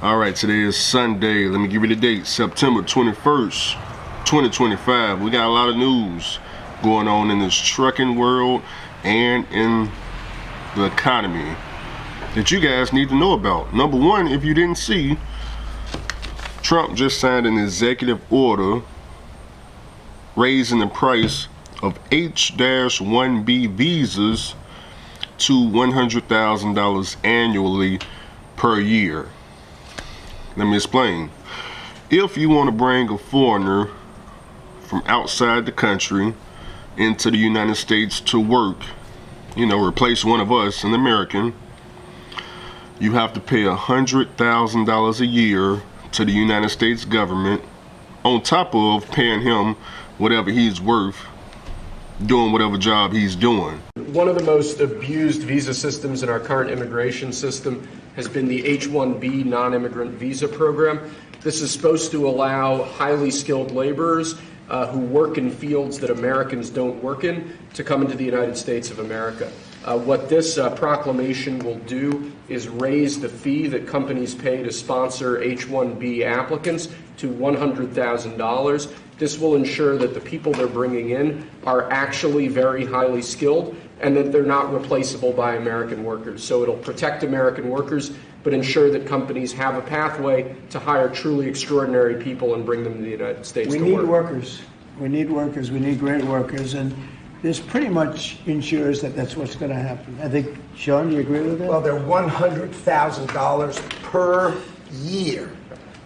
All right, today is Sunday. Let me give you the date, September 21st, 2025. We got a lot of news going on in this trucking world and in the economy that you guys need to know about. Number one, if you didn't see, Trump just signed an executive order raising the price of H-1B visas to $100,000 annually per year. Let me explain. If you want to bring a foreigner from outside the country into the United States to work, replace one of us, an American, you have to pay $100,000 a year to the United States government, on top of paying him whatever he's worth doing whatever job he's doing. One of the most abused visa systems in our current immigration system has been the H-1B non-immigrant visa program. This is supposed to allow highly skilled laborers who work in fields that Americans don't work in to come into the United States of America. What this proclamation will do is raise the fee that companies pay to sponsor H-1B applicants to $100,000. This will ensure that the people they're bringing in are actually very highly skilled and that they're not replaceable by American workers. So it'll protect American workers, but ensure that companies have a pathway to hire truly extraordinary people and bring them to the United States to work. We need workers. We need workers. We need great workers. And this pretty much ensures that that's what's going to happen. I think, Sean, you agree with that? Well, they're $100,000 per year.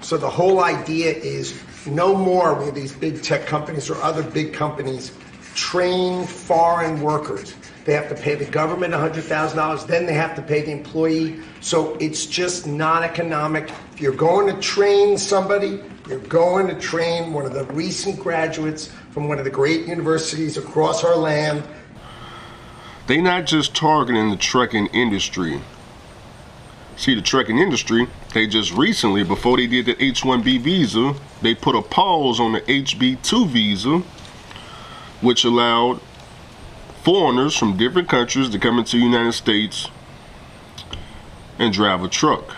So the whole idea is no more will these big tech companies or other big companies train foreign workers. They have to pay the government $100,000, then they have to pay the employee. So it's just not economic. If you're going to train somebody, you're going to train one of the recent graduates from one of the great universities across our land. They not just targeting the trucking industry. See, the trucking industry, they just recently, before they did the H-1B visa, they put a pause on the HB2 visa, which allowed foreigners from different countries to come into the United States and drive a truck.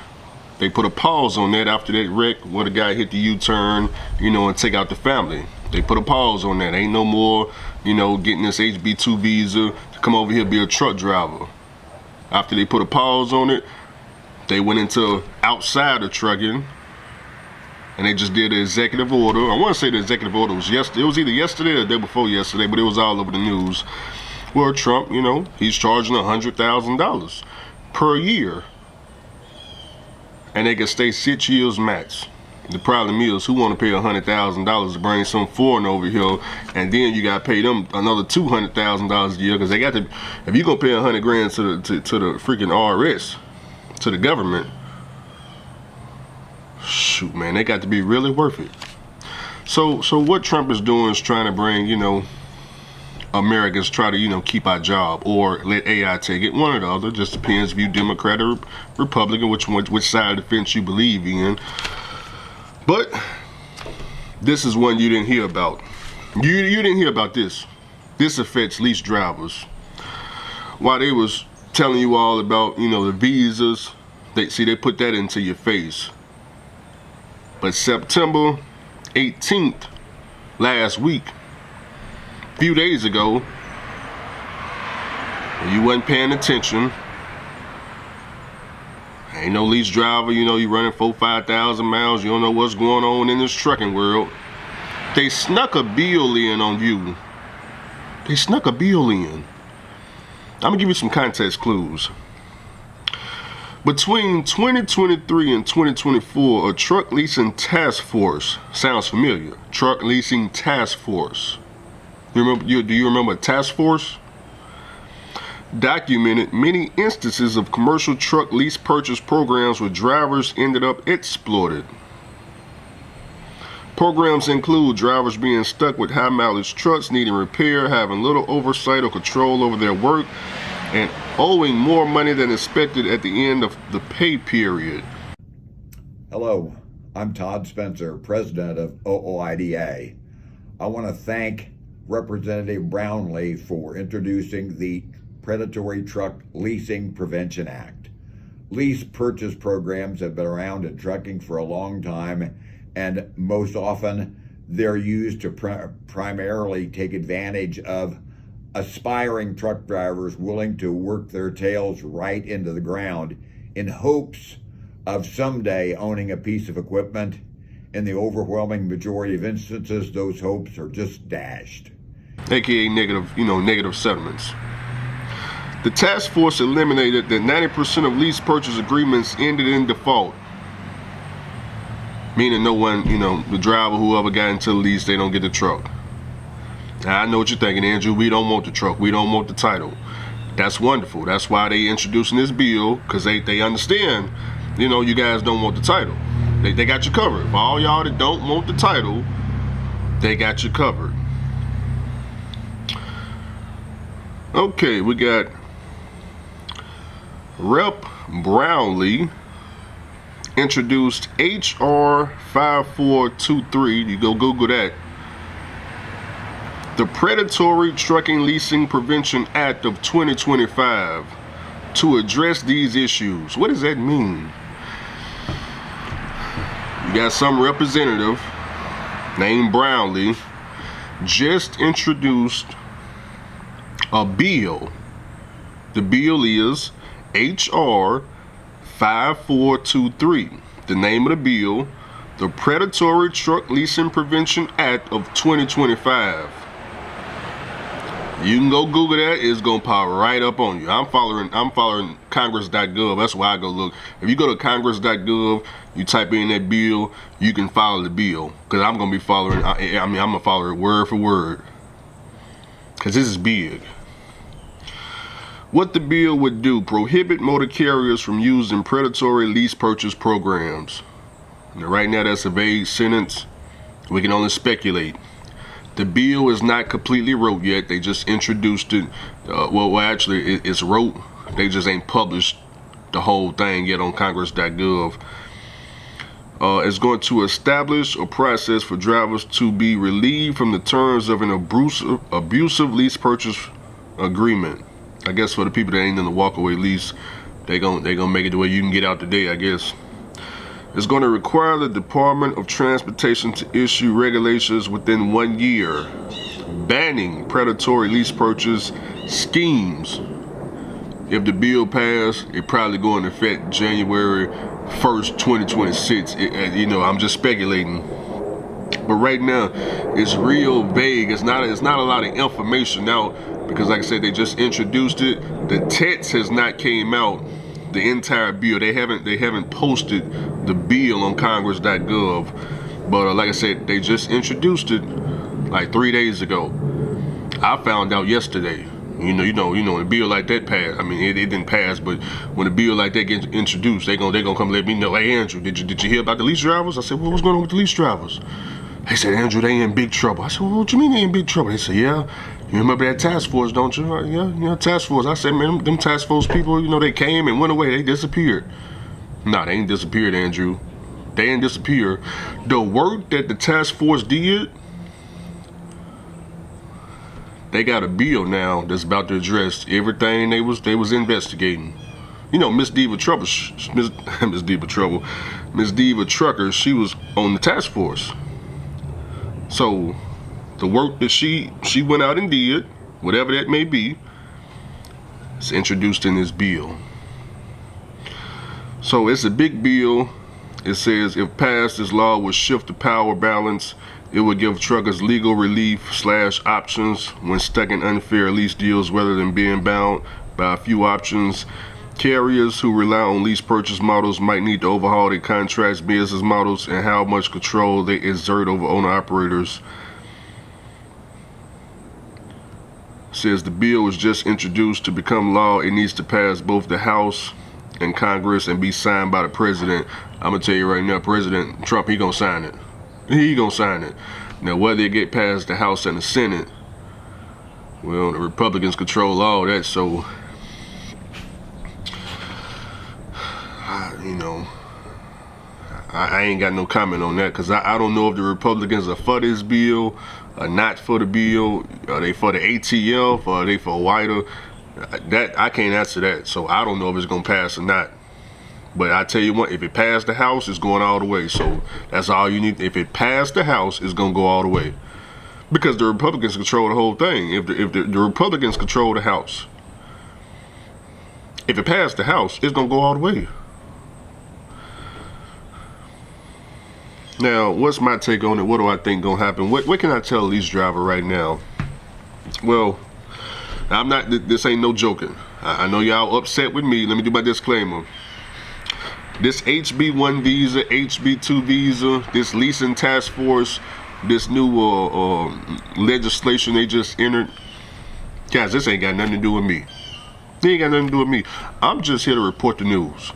They put a pause on that after that wreck where the guy hit the U-turn, and take out the family. They put a pause on that. Ain't no more, getting this HB2 visa to come over here and be a truck driver. After they put a pause on it, they went into outside of trucking, and they just did an executive order. I want to say the executive order was yesterday. It was either yesterday or the day before yesterday, but it was all over the news. Where Trump, he's charging $100,000 per year, and they can stay 6 years max. The problem is, who want to pay $100,000 to bring some foreign over here, and then you got to pay them another $200,000 a year because they got to. If you're gonna pay $100,000 to the freaking RS, to the government, shoot, man, they got to be really worth it. So what Trump is doing is trying to bring, Americans try to, keep our job, or let AI take it. One or the other, just depends if you Democrat or Republican, which side of the fence you believe in. But this is one you didn't hear about. You didn't hear about this. This affects lease drivers. While they was telling you all about, the visas, they put that into your face. But September 18th, last week, a few days ago, you wasn't paying attention. Ain't no lease driver, you running 5,000 miles, you don't know what's going on in this trucking world. They snuck a bill in on you. They snuck a bill in. I'm gonna give you some context clues. Between 2023 and 2024, a truck leasing task force, sounds familiar, truck leasing task force. Do you remember a task force? Documented many instances of commercial truck lease purchase programs where drivers ended up exploited. Programs include drivers being stuck with high mileage trucks needing repair, having little oversight or control over their work, and owing more money than expected at the end of the pay period. Hello, I'm Todd Spencer, president of OOIDA. I want to thank Representative Brownlee for introducing the Predatory Truck Leasing Prevention Act. Lease purchase programs have been around in trucking for a long time, and most often they're used to primarily take advantage of aspiring truck drivers willing to work their tails right into the ground in hopes of someday owning a piece of equipment. In the overwhelming majority of instances, those hopes are just dashed. AKA negative settlements. The task force eliminated that 90% of lease purchase agreements ended in default. Meaning no one, the driver, whoever got into the lease, they don't get the truck. Now, I know what you're thinking, Andrew. We don't want the truck. We don't want the title. That's wonderful. That's why they introducing this bill, because they understand, you guys don't want the title. They got you covered. For all y'all that don't want the title, they got you covered. Okay, we got Rep. Brownlee introduced HR 5423. You go Google that. The Predatory Trucking Leasing Prevention Act of 2025 to address these issues. What does that mean? You got some representative named Brownlee just introduced a bill. The bill is HR 5423. The name of the bill, the Predatory Truck Leasing Prevention Act of 2025. You can go Google that. It's gonna pop right up on you. I'm following Congress.gov. That's why I go look. If you go to Congress.gov, you type in that bill, you can follow the bill. Cause I'm gonna be following. I'm gonna follow it word for word. Cause this is big. What the bill would do: prohibit motor carriers from using predatory lease purchase programs. Now, right now, that's a vague sentence. We can only speculate. The bill is not completely wrote yet. They just introduced it. Actually, it's wrote. They just ain't published the whole thing yet on Congress.gov. It's going to establish a process for drivers to be relieved from the terms of an abusive lease purchase agreement. I guess for the people that ain't in the walkaway lease, they gonna make it the way you can get out today, I guess. It's going to require the Department of Transportation to issue regulations within 1 year, banning predatory lease purchase schemes. If the bill passed, it probably go into effect January 1st, 2026. I'm just speculating. But right now, it's real vague. It's not a lot of information out because, like I said, they just introduced it. The text has not came out. The entire bill. They haven't posted the bill on Congress.gov. But like I said, they just introduced it like 3 days ago. I found out yesterday. When a bill like that passed. I mean, it didn't pass, but when a bill like that gets introduced, they gonna come let me know. Hey, Andrew, did you hear about the lease drivers? I said, well, what's going on with the lease drivers? They said, Andrew, they in big trouble. I said, well, what you mean they in big trouble? They said, yeah. You remember that task force, don't you? Yeah, task force. I said, man, them task force people, they came and went away. They disappeared. Nah, they ain't disappeared, Andrew. They ain't disappeared. The work that the task force did, they got a bill now that's about to address everything they was investigating. Miss Diva Trouble, Miss Diva Trucker, she was on the task force. So the work that she went out and did, whatever that may be, is introduced in this bill. So it's a big bill. It says if passed, this law would shift the power balance. It would give truckers legal relief / options when stuck in unfair lease deals rather than being bound by a few options. Carriers who rely on lease purchase models might need to overhaul their contracts, business models, and how much control they exert over owner-operators. Says the bill was just introduced to become law. It needs to pass both the House and Congress and be signed by the president. I'm gonna tell you right now, President Trump, he gonna sign it. He gonna sign it. Now, whether it get past the House and the Senate, well, the Republicans control all that, so I ain't got no comment on that because I don't know if the Republicans are for this bill or not for the bill. Are they for the ATF or are they for WIDA? That I can't answer that, so I don't know if it's gonna pass or not. But I tell you what, if it passed the House, it's going all the way. So that's all you need. If it passed the House, it's going to go all the way. Because the Republicans control the whole thing. If the Republicans control the House, if it passed the House, it's going to go all the way. Now, what's my take on it? What do I think going to happen? What can I tell a lease driver right now? Well, I'm not, this ain't no joking. I know y'all upset with me. Let me do my disclaimer. This HB1 visa, HB2 visa, this leasing task force, this new legislation they just entered, guys, this ain't got nothing to do with me. It ain't got nothing to do with me. I'm just here to report the news.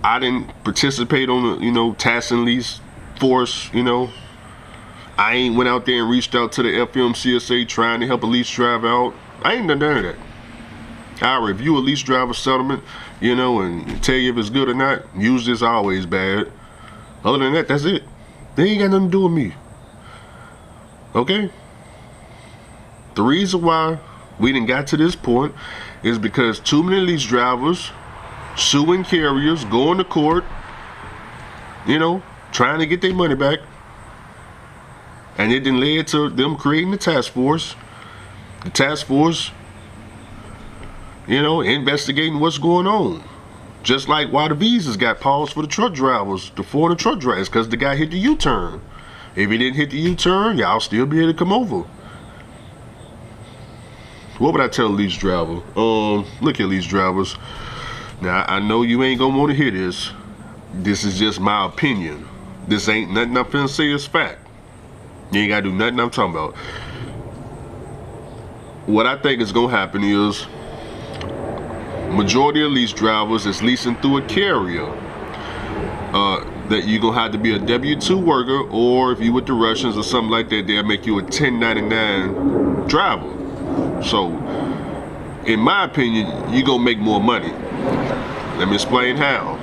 I didn't participate on the, tax and lease force, I ain't went out there and reached out to the FMCSA trying to help a lease driver out. I ain't done none of that. I review a lease driver settlement, and tell you if it's good or not. Usually it's always bad. Other than that, that's it. They ain't got nothing to do with me. Okay? The reason why we didn't got to this point is because too many lease drivers suing carriers, going to court, trying to get their money back. And it then led to them creating the task force. The task force, investigating what's going on. Just like why the visas got paused for the truck drivers, the foreign truck drivers, because the guy hit the U-turn. If he didn't hit the U-turn, y'all still be able to come over. What would I tell a lease driver? Look at lease drivers. Now, I know you ain't gonna want to hear this. This is just my opinion. This ain't nothing I'm finna say is fact. You ain't gotta do nothing I'm talking about. What I think is gonna happen is majority of lease drivers is leasing through a carrier. That you're gonna have to be a W-2 worker, or if you with the Russians or something like that, they'll make you a 1099 driver. So, in my opinion, you're gonna make more money. Let me explain how.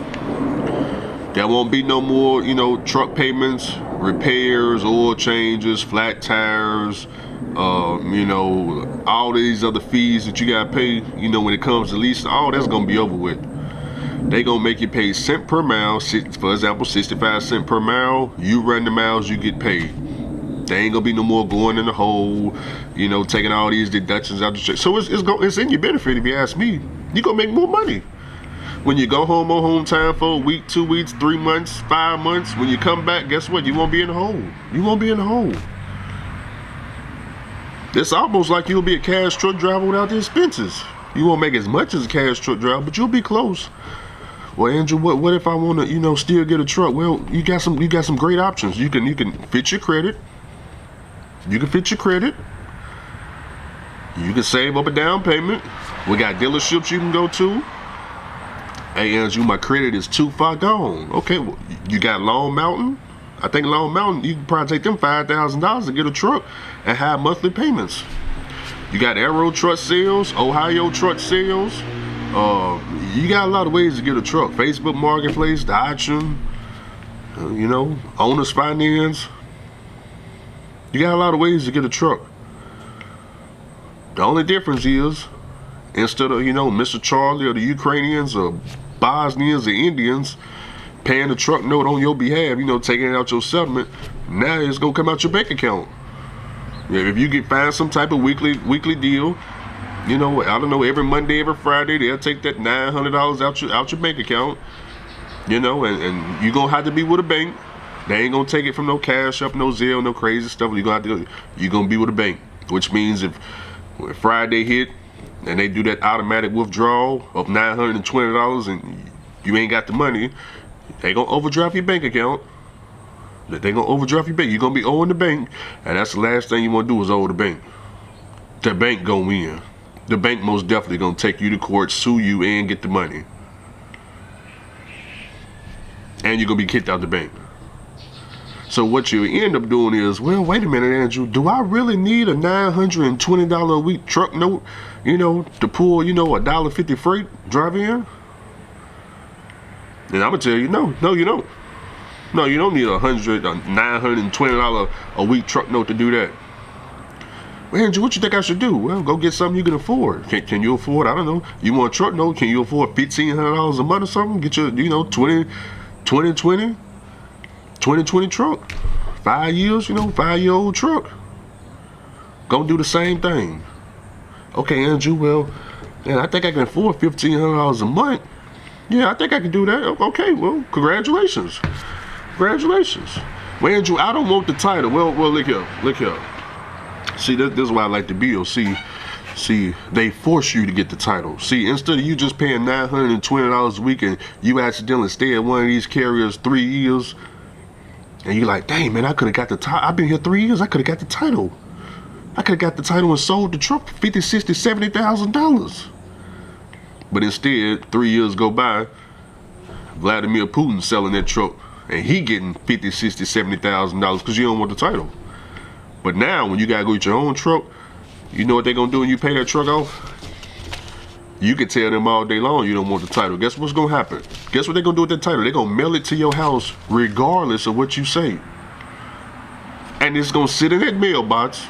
There won't be no more, truck payments, repairs, oil changes, flat tires, all these other fees that you gotta pay, when it comes to leasing. All that's gonna be over with. They gonna make you pay cent per mile. For example, 65 cents per mile. You run the miles, you get paid. There ain't gonna be no more going in the hole, taking all these deductions out the check. So it's in your benefit if you ask me. You gonna make more money. When you go home on home time for a week, 2 weeks, 3 months, 5 months, when you come back, guess what? You won't be in the hole. You won't be in the hole. It's almost like you'll be a cash truck driver without the expenses. You won't make as much as a cash truck driver, but you'll be close. Well, Andrew, what if I want to, still get a truck? Well, you got some great options. You can fit your credit. You can fit your credit. You can save up a down payment. We got dealerships you can go to. Hey, Andrew, my credit is too far gone. Okay, well, you got Long Mountain. I think Long Mountain, you can probably take them $5,000 to get a truck and have monthly payments. You got Aero truck sales, Ohio truck sales. You got a lot of ways to get a truck. Facebook Marketplace, the auction, owner's finance. You got a lot of ways to get a truck. The only difference is, instead of, Mr. Charlie or the Ukrainians or Bosnians or Indians paying the truck note on your behalf, taking it out your settlement, now it's gonna come out your bank account. If you can find some type of weekly deal, I don't know, every Monday, every Friday, they'll take that $900 out your bank account, and you're gonna have to be with a bank. They ain't gonna take it from no Cash App, no Zelle, no crazy stuff. You're gonna be with a bank, which means if Friday hit and they do that automatic withdrawal of $920 and you ain't got the money, they gonna overdraft your bank account. They gonna overdraft your bank. You're gonna be owing the bank, and that's the last thing you wanna do is owe the bank. The bank gonna win. The bank most definitely gonna take you to court, sue you, and get the money. And you're gonna be kicked out the bank. So what you end up doing is, well, wait a minute, Andrew, do I really need a $920 a week truck note, to pull, $1.50 freight drive in? And I'm gonna tell you, no, you don't. No, you don't need a $920 a week truck note to do that. Well, Andrew, what you think I should do? Well, go get something you can afford. Can you afford, I don't know, you want a truck note? Can you afford $1,500 a month or something? Get your, 2020 truck. 5 years, 5-year-old truck. Go do the same thing. Okay, Andrew, well, man, I think I can afford $1,500 a month. Yeah, I think I can do that. Okay, well, congratulations. Congratulations. Well, Andrew, I don't want the title. Well, look here. See, this is why I like the bill. See, they force you to get the title. See, instead of you just paying $920 a week and you accidentally stay at one of these carriers 3 years, and you're like, dang, man, I could have got the title. I've been here 3 years. I could have got the title. I could have got the title and sold the truck for $50,000, $60,000, $70,000. But instead, 3 years go by, Vladimir Putin selling that truck, and he getting $50,000, $60,000, $70,000 because you don't want the title. But now, when you gotta go get your own truck, you know what they're gonna do when you pay that truck off? You can tell them all day long you don't want the title. Guess what's gonna happen? Guess what they're gonna do with that title? They're gonna mail it to your house regardless of what you say. And it's gonna sit in that mailbox,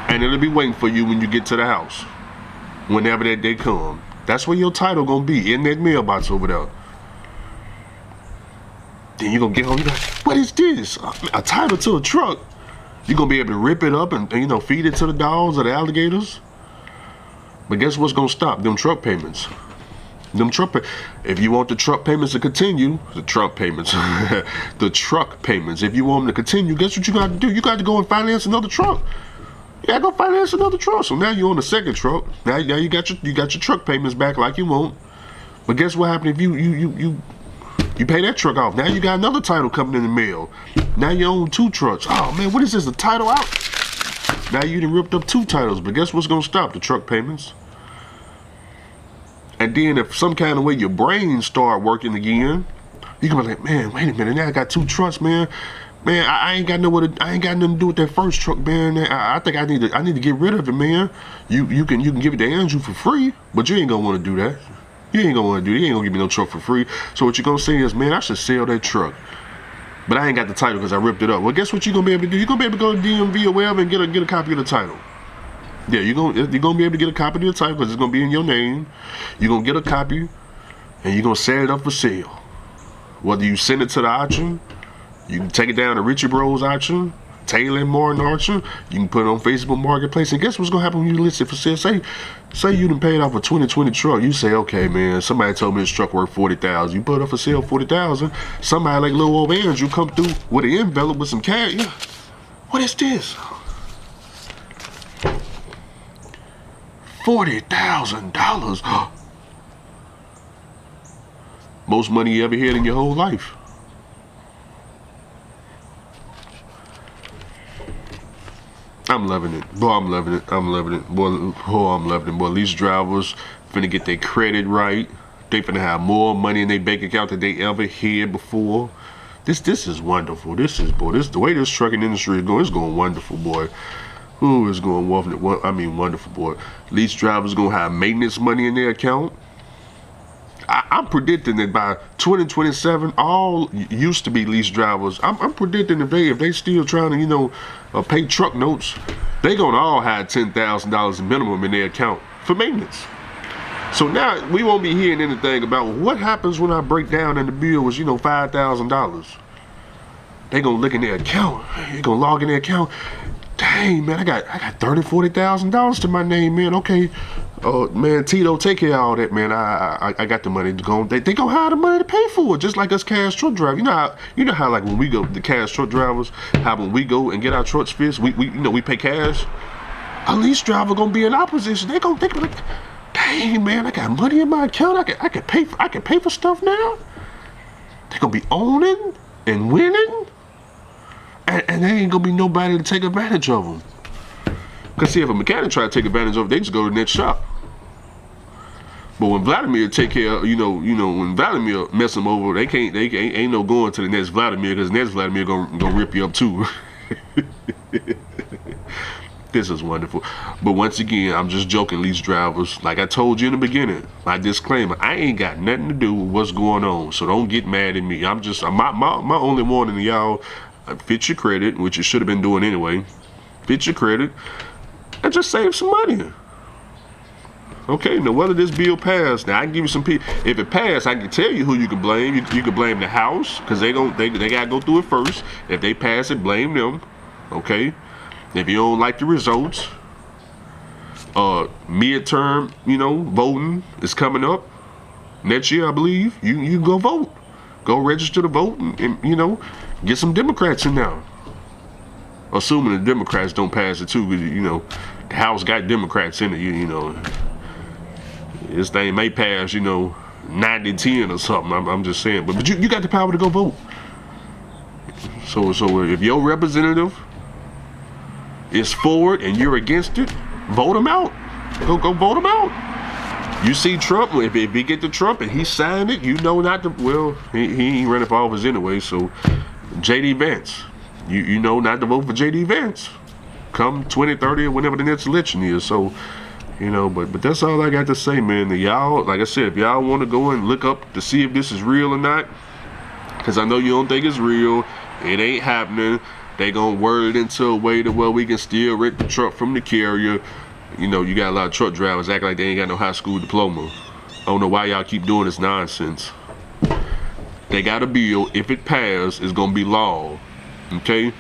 and it'll be waiting for you when you get to the house. Whenever that day come. That's where your title gonna be, in that mailbox over there. Then you're gonna get home, you're like, what is this? A title to a truck? You're gonna be able to rip it up and feed it to the dogs or the alligators. But guess what's gonna stop? Them truck payments. If you want the truck payments to continue, the truck payments, if you want them to continue, guess what you got to do? You got to go and finance another truck. Yeah, go finance another truck. So now you're on the second truck. Now you got your truck payments back like you want. But guess what happened if you pay that truck off? Now you got another title coming in the mail. Now you own 2 trucks. Oh man, what is this? The title out? Now you done ripped up 2 titles. But guess what's gonna stop? The truck payments. And then if some kind of way your brain start working again, you can be like, man, wait a minute. Now I got 2 trucks, man. Man, I ain't got nothing to do with that first truck, man. I think I need to get rid of it, man. You can give it to Andrew for free, but you ain't gonna want to do that. You ain't gonna want to do it. You ain't gonna give me no truck for free. So what you're gonna say is, man, I should sell that truck, but I ain't got the title because I ripped it up. Well, guess what you're gonna be able to do? You're gonna be able to go to DMV or wherever and get a copy of the title. Yeah, you're gonna be able to get a copy of the title because it's gonna be in your name. You're gonna get a copy, and you're gonna set it up for sale. Whether you send it to the auction, you can take it down to Richie Bros auction, Taylor and Martin auction. You can put it on Facebook Marketplace. And guess what's gonna happen when you list it for sale? Say you done paid off a 2020 truck. You say, okay, man, somebody told me this truck worth $40,000. You put it up for sale $40,000. Somebody like little old Andrew come through with an envelope with some cash. Yeah. What is this? $40,000. Most money you ever had in your whole life. I'm loving it. Boy, I'm loving it. I'm loving it. Boy, I'm loving it. Boy, lease drivers finna get their credit right. They finna have more money in their bank account than they ever had before. This is wonderful. The way this trucking industry is going, it's going wonderful, boy. Ooh, it's going wonderful. I mean, wonderful, boy. Lease drivers gonna have maintenance money in their account. I'm predicting that by 2027, all used to be lease drivers, I'm predicting if they still trying to, pay truck notes, they gonna all have $10,000 minimum in their account for maintenance. So now we won't be hearing anything about what happens when I break down and the bill was, $5,000. They gonna look in their account. They gonna log in their account. Dang, man, I got $30,000, $40,000 to my name, man. Okay, man, Tito, take care of all that, man. I got the money to go. They gonna have the money to pay for it, just like us cash truck drivers. You know how like when we go, the cash truck drivers, how when we go and get our trucks fixed, we pay cash. A lease driver gonna be in opposition. They gonna think like, dang, man, I got money in my account. I can pay for stuff now. They gonna be owning and winning. And there ain't gonna be nobody to take advantage of them. Cause see, if a mechanic try to take advantage of them, they just go to the next shop. But when Vladimir take care of, when Vladimir mess them over, they ain't no going to the next Vladimir, because the next Vladimir gonna rip you up too. This is wonderful. But once again, I'm just joking, lease drivers. Like I told you in the beginning, my disclaimer, I ain't got nothing to do with what's going on. So don't get mad at me. My only warning to y'all, fix your credit, which you should have been doing anyway. fit your credit, and just save some money. Okay, now whether this bill passed, now I can give you some people. If it passed, I can tell you who you can blame. You can blame the House, because they gotta go through it first. If they pass it, blame them. Okay, if you don't like the results, midterm, voting is coming up next year, I believe. You can go vote, go register to vote, and get some Democrats in now. Assuming the Democrats don't pass it too, because the House got Democrats in it. This thing may pass, 90-10 or something. I'm just saying, but you got the power to go vote. So if your representative is for it and you're against it, vote him out. Go vote him out. You see Trump, if he get to Trump and he signed it, not to. Well, he ain't running for office anyway. So J.D. Vance, you know not to vote for J.D. Vance come 2030 or whenever the next election is. So. But that's all I got to say, man. Y'all, like I said, if y'all want to go and look up to see if this is real or not, because I know you don't think it's real, it ain't happening. They gonna word it into a way to where we can still rent the truck from the carrier. You got a lot of truck drivers act like they ain't got no high school diploma. I don't know why y'all keep doing this nonsense. They got a bill. If it passes, it's gonna be law. Okay?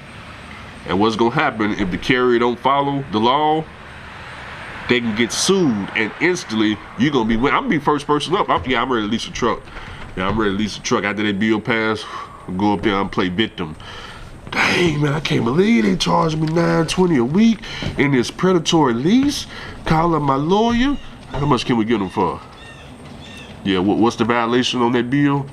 And what's gonna happen if the carrier don't follow the law? They can get sued, and instantly you're gonna be. I'm gonna be first person up. I'm ready to lease a truck. I'm ready to lease a truck after that bill pass. Go up there and play victim. Dang, man, I can't believe they charged me $920 a week in this predatory lease. Calling my lawyer. How much can we get them for? Yeah, what's the violation on that bill?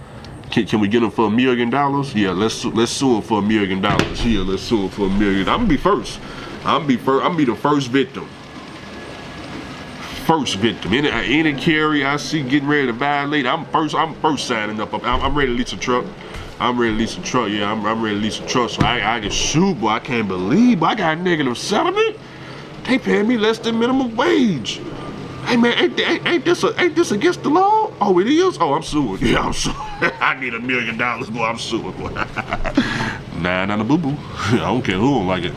Can we get them for $1 million? Yeah, let's sue them for $1 million. Yeah, let's sue them for $1 million. I'm gonna be first. I'm gonna be the first victim. First victim. Any carrier I see getting ready to violate, I'm first signing up. I'm ready to lease a truck. I'm ready to lease a truck. Yeah, I'm ready to lease a truck. So I can shoot, boy. I can't believe, boy, I got a negative settlement. They paying me less than minimum wage. Hey man, ain't this against the law? Oh, it is. Oh, I'm suing. Yeah, I'm suing. I need $1 million, boy. I'm suing, boy. Nah, not a boo boo. I don't care who don't like it.